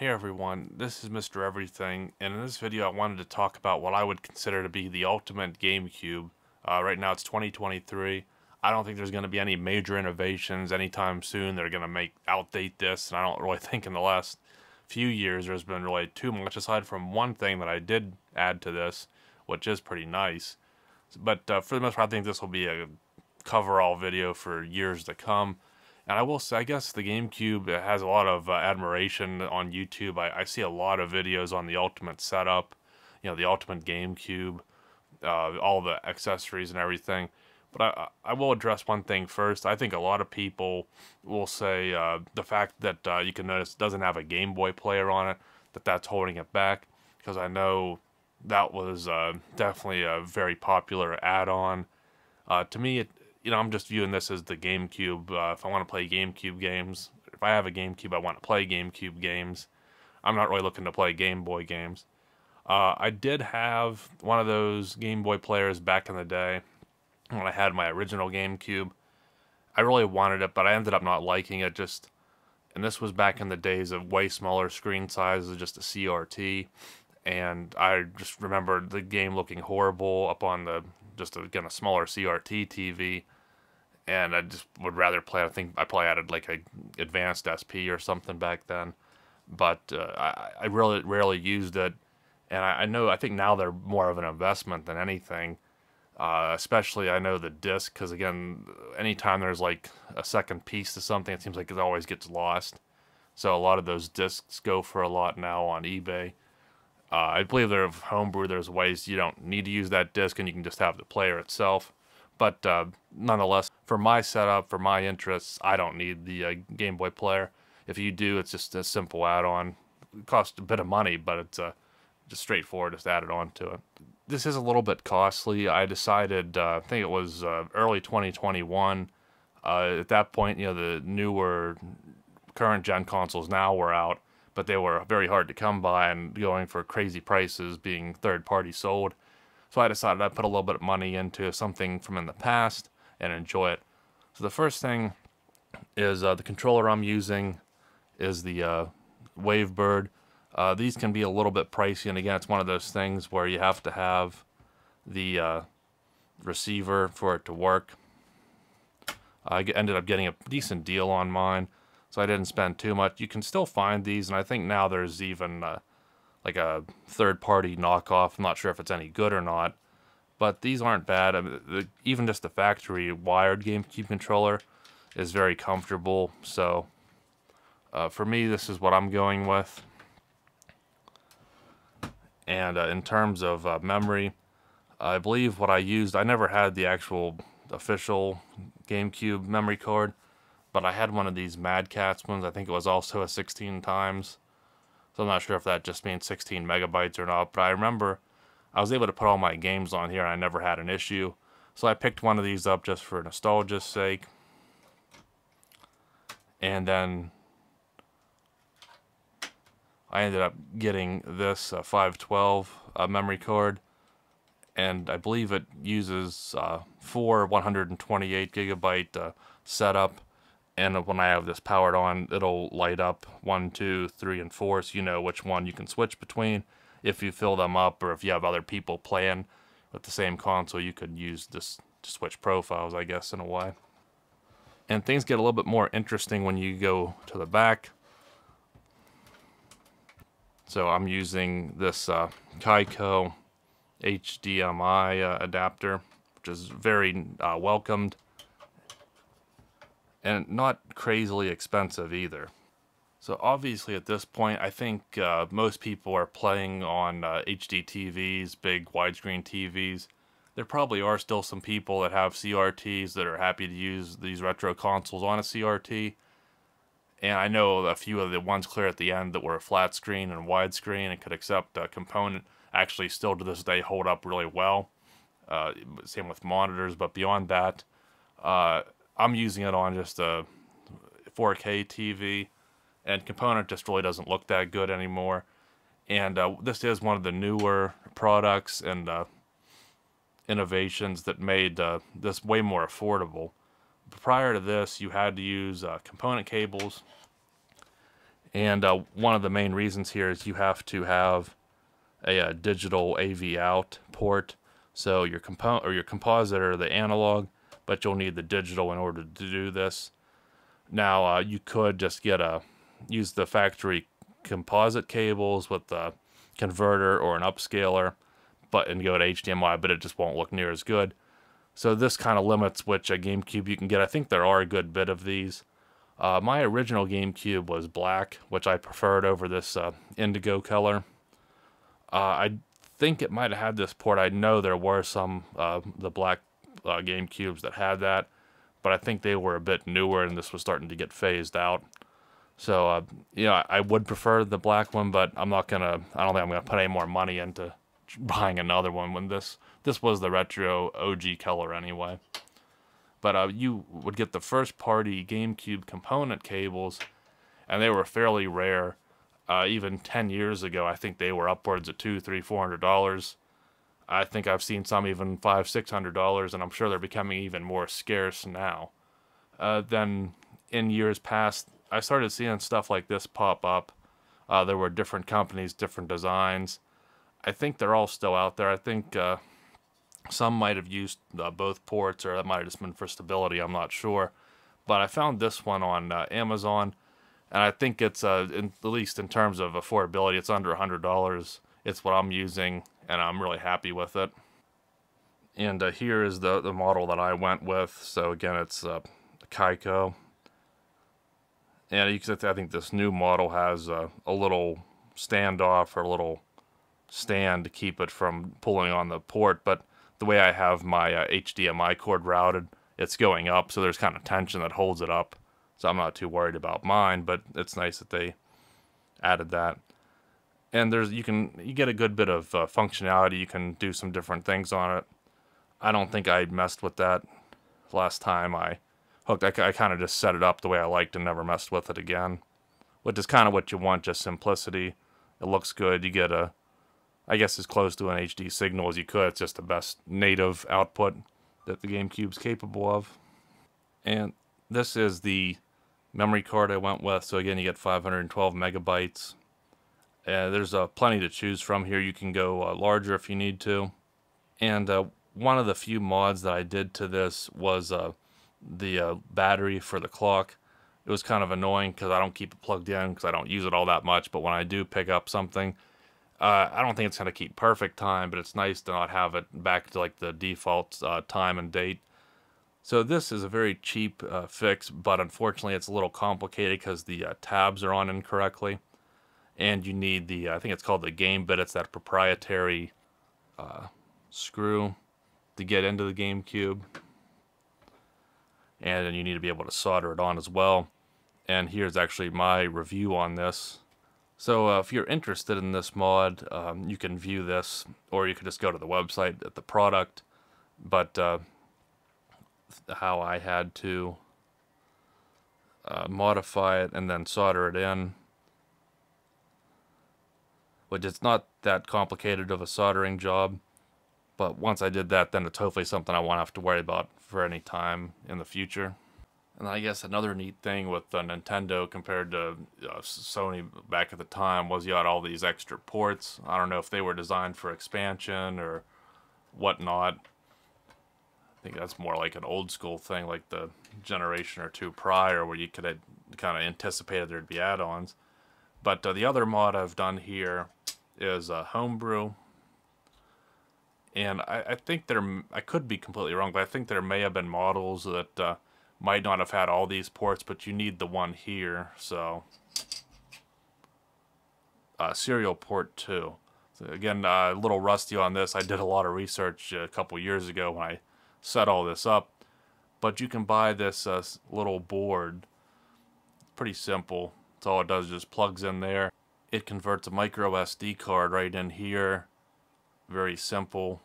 Hey everyone, this is Mr. Everything, and in this video I wanted to talk about what I would consider to be the ultimate GameCube. Right now it's 2023. I don't think there's going to be any major innovations anytime soon. They're going to outdate this, and I don't really think in the last few years there's been really too much, aside from one thing that I did add to this, which is pretty nice. But for the most part, I think this will be a coverall video for years to come. And I will say, I guess the GameCube has a lot of admiration on YouTube. I see a lot of videos on the ultimate setup, the ultimate GameCube, all the accessories and everything. But I will address one thing first. I think a lot of people will say the fact that you can notice it doesn't have a Game Boy player on it, that's holding it back. Because I know that was definitely a very popular add-on. To me, I'm just viewing this as the GameCube. If I want to play GameCube games, if I have a GameCube, I want to play GameCube games. I'm not really looking to play Game Boy games. I did have one of those Game Boy players back in the day when I had my original GameCube. I really wanted it, but I ended up not liking it. And this was back in the days of way smaller screen sizes, just a CRT. And I just remember the game looking horrible up on again, a smaller CRT TV, and I just would rather play. I think I probably added like a advanced SP or something back then, but I really rarely used it, and I think now they're more of an investment than anything. Especially I know the disc, because again, anytime there's like a second piece to something, it seems like it always gets lost. So a lot of those discs go for a lot now on eBay. I believe there's Homebrew, there's ways you don't need to use that disc and you can just have the player itself. But nonetheless, for my setup, for my interests, I don't need the Game Boy player. If you do, it's just a simple add-on. It costs a bit of money, but it's just straightforward, just add it on to it. This is a little bit costly. I decided, I think it was early 2021. At that point, the newer current gen consoles now were out, but they were very hard to come by and going for crazy prices, being third-party sold. So I decided I'd put a little bit of money into something from in the past and enjoy it. So the first thing is the controller I'm using is the Wavebird. These can be a little bit pricey, and again, it's one of those things where you have to have the receiver for it to work. I ended up getting a decent deal on mine, so I didn't spend too much. You can still find these, and I think now there's even like a third-party knockoff. I'm not sure if it's any good or not, but these aren't bad. I mean, even just the factory wired GameCube controller is very comfortable. So for me, this is what I'm going with. And in terms of memory, I believe what I used, I never had the actual official GameCube memory card, but I had one of these Mad Catz ones. I think it was also a 16 times. So I'm not sure if that just means 16 megabytes or not. But I remember I was able to put all my games on here and I never had an issue. So I picked one of these up just for nostalgia's sake. And then I ended up getting this 512 memory card. And I believe it uses 4 128 gigabyte setup. And when I have this powered on, it'll light up 1, 2, 3, and 4, so you know which one you can switch between. If you fill them up, or if you have other people playing with the same console, you could use this to switch profiles, I guess, in a way. And things get a little bit more interesting when you go to the back. So I'm using this Kaiko HDMI adapter, which is very welcomed. And not crazily expensive either. So obviously at this point, I think most people are playing on HD TVs, big widescreen TVs. There probably are still some people that have CRTs that are happy to use these retro consoles on a CRT. And I know a few of the ones clear at the end that were flat screen and widescreen and could accept a component actually still to this day hold up really well. Same with monitors, but beyond that, I'm using it on just a 4K TV, and component just really doesn't look that good anymore. And this is one of the newer products and innovations that made this way more affordable. Prior to this, you had to use component cables, And one of the main reasons here is you have to have a digital AV out port. So your composite or the analog, but you'll need the digital in order to do this. Now you could just use the factory composite cables with the converter or an upscaler, and go to HDMI, but it just won't look near as good. So this kind of limits which GameCube you can get. I think there are a good bit of these. My original GameCube was black, which I preferred over this indigo color. I think it might have had this port. I know there were some the black GameCubes that had that, but I think they were a bit newer and this was starting to get phased out. So yeah, I would prefer the black one, but I don't think I'm gonna put any more money into buying another one when this was the retro OG color anyway. But you would get the first party GameCube component cables, and they were fairly rare. Even 10 years ago, I think they were upwards of $200, $300, $400. I think I've seen some even $500, $600, and I'm sure they're becoming even more scarce now. Then in years past, I started seeing stuff like this pop up. There were different companies, different designs. I think they're all still out there. I think some might have used both ports, or that might have just been for stability. I'm not sure. But I found this one on Amazon, and I think it's, at least in terms of affordability, it's under $100. It's what I'm using, and I'm really happy with it. And here is the model that I went with. So again, it's Kaiko. And you can see, I think this new model has a little standoff or a little stand to keep it from pulling on the port, but the way I have my HDMI cord routed, it's going up, so there's kind of tension that holds it up. So I'm not too worried about mine, but it's nice that they added that. And you get a good bit of functionality. You can do some different things on it. I don't think I messed with that last time I hooked. I kind of just set it up the way I liked and never messed with it again, which is kind of what you want, just simplicity. It looks good. You get I guess as close to an HD signal as you could. It's just the best native output that the GameCube's capable of. And this is the memory card I went with. So again, you get 512 megabytes. There's plenty to choose from here. You can go larger if you need to. And one of the few mods that I did to this was the battery for the clock. It was kind of annoying because I don't keep it plugged in because I don't use it all that much. But when I do pick up something, I don't think it's going to keep perfect time, but it's nice to not have it back to like the default time and date. So this is a very cheap fix, but unfortunately it's a little complicated because the tabs are on incorrectly. And you need I think it's called the game bit. It's that proprietary screw to get into the GameCube. And then you need to be able to solder it on as well. And here's actually my review on this. So if you're interested in this mod, you can view this, or you can just go to the website at the product. But how I had to modify it and then solder it in, which is not that complicated of a soldering job. But once I did that, then it's hopefully something I won't have to worry about for any time in the future. And I guess another neat thing with Nintendo compared to Sony back at the time was you had all these extra ports. I don't know if they were designed for expansion or whatnot. I think that's more like an old school thing, like the generation or two prior, where you could have kind of anticipated there'd be add-ons. But the other mod I've done here is Homebrew. And I think I could be completely wrong, but I think there may have been models that might not have had all these ports, but you need the one here. So serial port 2. So again, a little rusty on this. I did a lot of research a couple years ago when I set all this up. But you can buy this little board. Pretty simple. That's all it does, just plugs in there. It converts a micro SD card right in here. Very simple.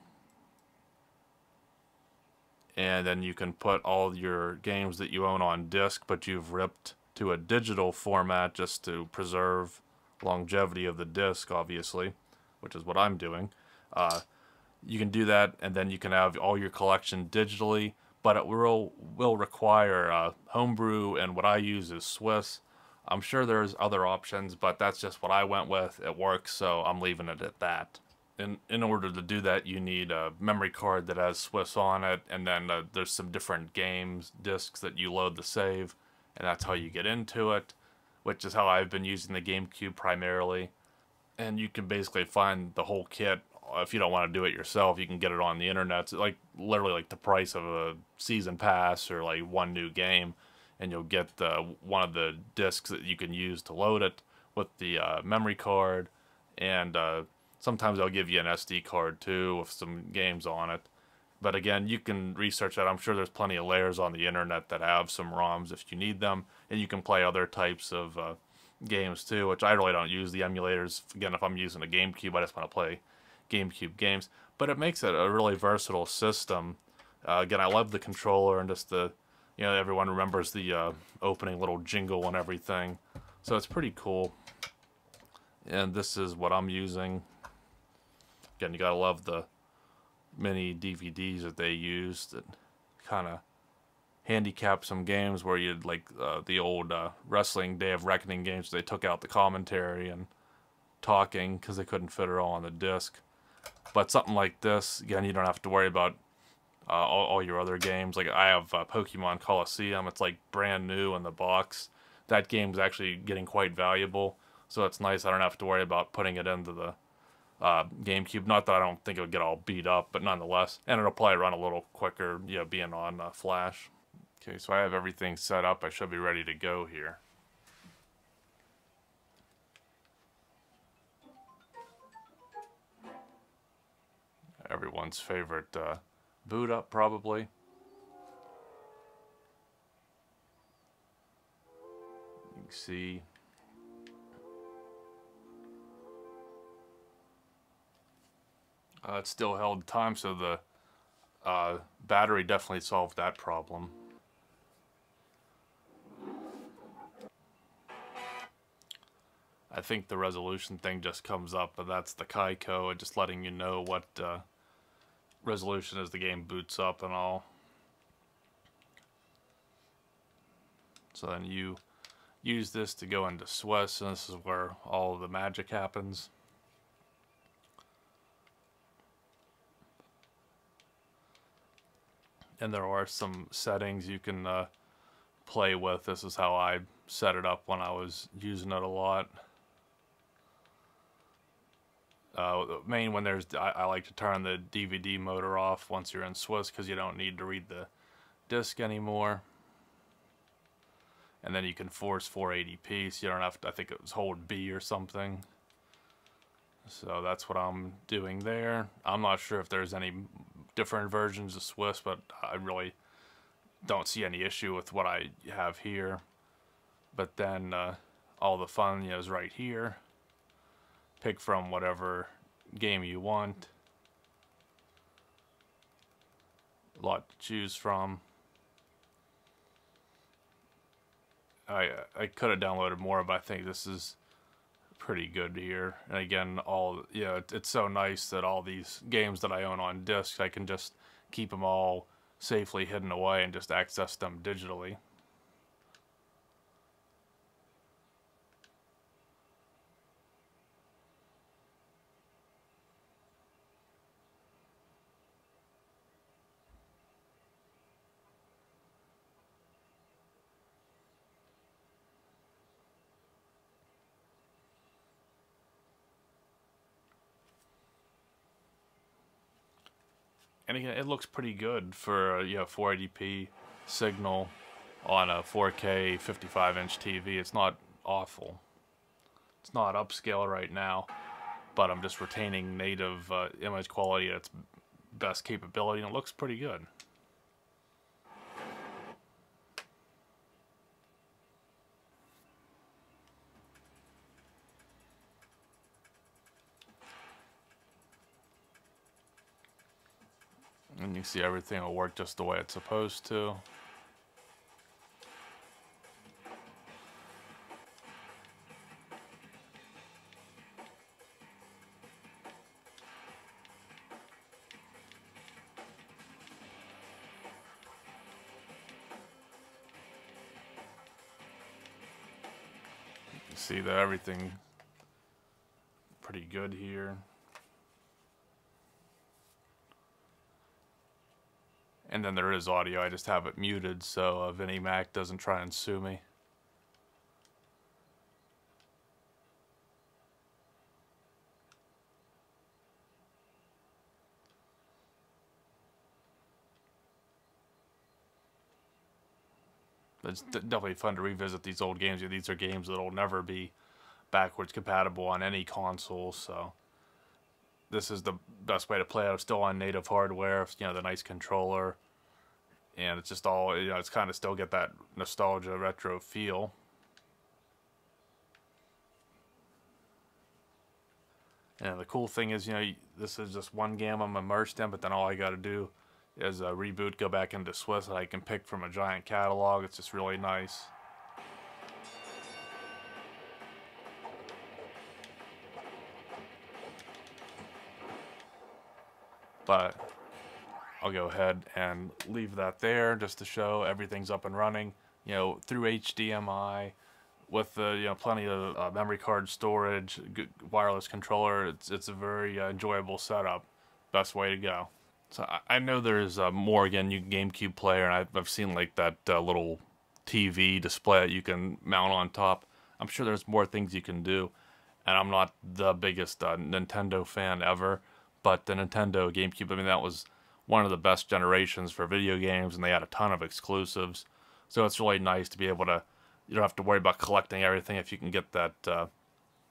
And then you can put all your games that you own on disc, but you've ripped to a digital format just to preserve longevity of the disc, obviously, which is what I'm doing. You can do that, and then you can have all your collection digitally, but it will require Homebrew, and what I use is Swiss. I'm sure there's other options, but that's just what I went with. It works, so I'm leaving it at that. In order to do that, you need a memory card that has Swiss on it, and then there's some different games discs that you load the save, and that's how you get into it, which is how I've been using the GameCube primarily. And you can basically find the whole kit. If you don't want to do it yourself, you can get it on the internet. It's like literally like the price of a season pass or like one new game, and you'll get one of the discs that you can use to load it with the memory card, and sometimes they'll give you an SD card too with some games on it. But again, you can research that. I'm sure there's plenty of layers on the internet that have some ROMs if you need them, and you can play other types of games too, which I really don't use the emulators. Again, if I'm using a GameCube, I just want to play GameCube games. But it makes it a really versatile system. Again, I love the controller and just the, everyone remembers the opening little jingle and everything. So it's pretty cool. And this is what I'm using. Again, you gotta love the mini DVDs that they used that kind of handicap some games where you'd like the old wrestling Day of Reckoning games. They took out the commentary and talking because they couldn't fit it all on the disc. But something like this, again, you don't have to worry about all your other games. Like I have Pokemon Coliseum. It's like brand new in the box. That game's actually getting quite valuable, so it's nice. I don't have to worry about putting it into the GameCube. Not that I don't think it would get all beat up, but nonetheless. And it'll probably run a little quicker, being on Flash. Okay, so I have everything set up. I should be ready to go here. Everyone's favorite boot up, probably. You can see. It still held time, so the battery definitely solved that problem. I think the resolution thing just comes up, but that's the Kaiko, just letting you know what resolution as the game boots up and all. So then you use this to go into Swiss, and this is where all of the magic happens. And there are some settings you can play with. This is how I set it up when I was using it a lot. The main one, I like to turn the DVD motor off once you're in Swiss because you don't need to read the disc anymore. And then you can force 480p, so you don't have to, I think it was hold B or something. So that's what I'm doing there. I'm not sure if there's any different versions of Swiss, but I really don't see any issue with what I have here. But then all the fun is right here. Pick from whatever game you want. A lot to choose from. I could have downloaded more, but I think this is pretty good here. And again, it's so nice that all these games that I own on disc, I can just keep them all safely hidden away and just access them digitally. And again, it looks pretty good for a 480p signal on a 4K 55-inch TV. It's not awful. It's not upscale right now, but I'm just retaining native image quality at its best capability, and it looks pretty good. And you see everything will work just the way it's supposed to. see that everything pretty good here. And then there is audio, I just have it muted so Vinnie Mac doesn't try and sue me. It's definitely fun to revisit these old games. These are games that will never be backwards compatible on any console, so this is the best way to play it. Still on native hardware, you know, the nice controller, and it's just all, you know, it's kind of still get that nostalgia retro feel. And the cool thing is, you know, this is just one game I'm immersed in, but then all I got to do is reboot, go back into Swiss, and I can pick from a giant catalog. It's just really nice. But I'll go ahead and leave that there just to show everything's up and running, you know, through HDMI with the, you know, plenty of memory card storage, good wireless controller. It's a very enjoyable setup. Best way to go. So I know there's more, again, you GameCube player, and I've seen like that little TV display that you can mount on top. I'm sure there's more things you can do, and I'm not the biggest Nintendo fan ever, but the Nintendo GameCube, I mean, that was one of the best generations for video games, and they had a ton of exclusives. So it's really nice to be able to, you don't have to worry about collecting everything if you can get that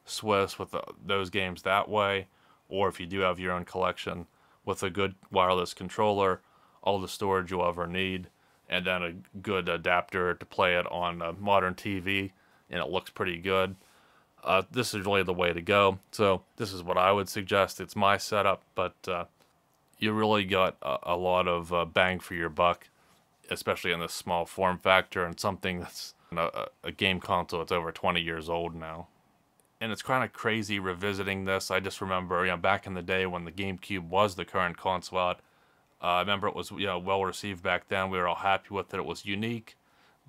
Swiss with those games that way, or if you do have your own collection with a good wireless controller, all the storage you'll ever need, and then a good adapter to play it on a modern TV, and it looks pretty good. This is really the way to go. So this is what I would suggest. It's my setup, but you really got a lot of bang for your buck, especially in this small form factor, and something that's a game console that's over 20 years old now. And it's kind of crazy revisiting this. I just remember, you know, back in the day when the GameCube was the current console out, I remember it was, you know, well received back then. We were all happy with it. It was unique,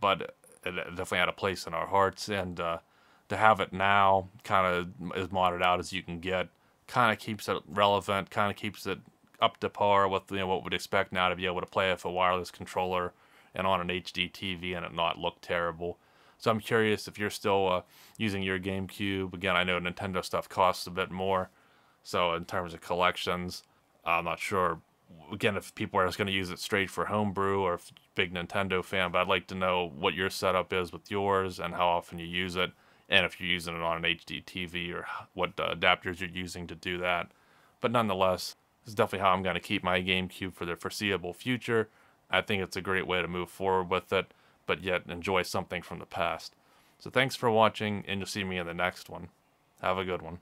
but it definitely had a place in our hearts. And to have it now, kind of as modded out as you can get, kind of keeps it relevant, kind of keeps it up to par with, you know, what we'd expect now to be able to play with a wireless controller and on an HD TV and it not look terrible. So I'm curious if you're still using your GameCube. Again, I know Nintendo stuff costs a bit more, so in terms of collections, I'm not sure, again, if people are just going to use it straight for Homebrew or if big Nintendo fan, but I'd like to know what your setup is with yours and how often you use it, and if you're using it on an HD TV or what adapters you're using to do that. But nonetheless, this is definitely how I'm going to keep my GameCube for the foreseeable future. I think it's a great way to move forward with it, but yet enjoy something from the past. So thanks for watching, and you'll see me in the next one. Have a good one.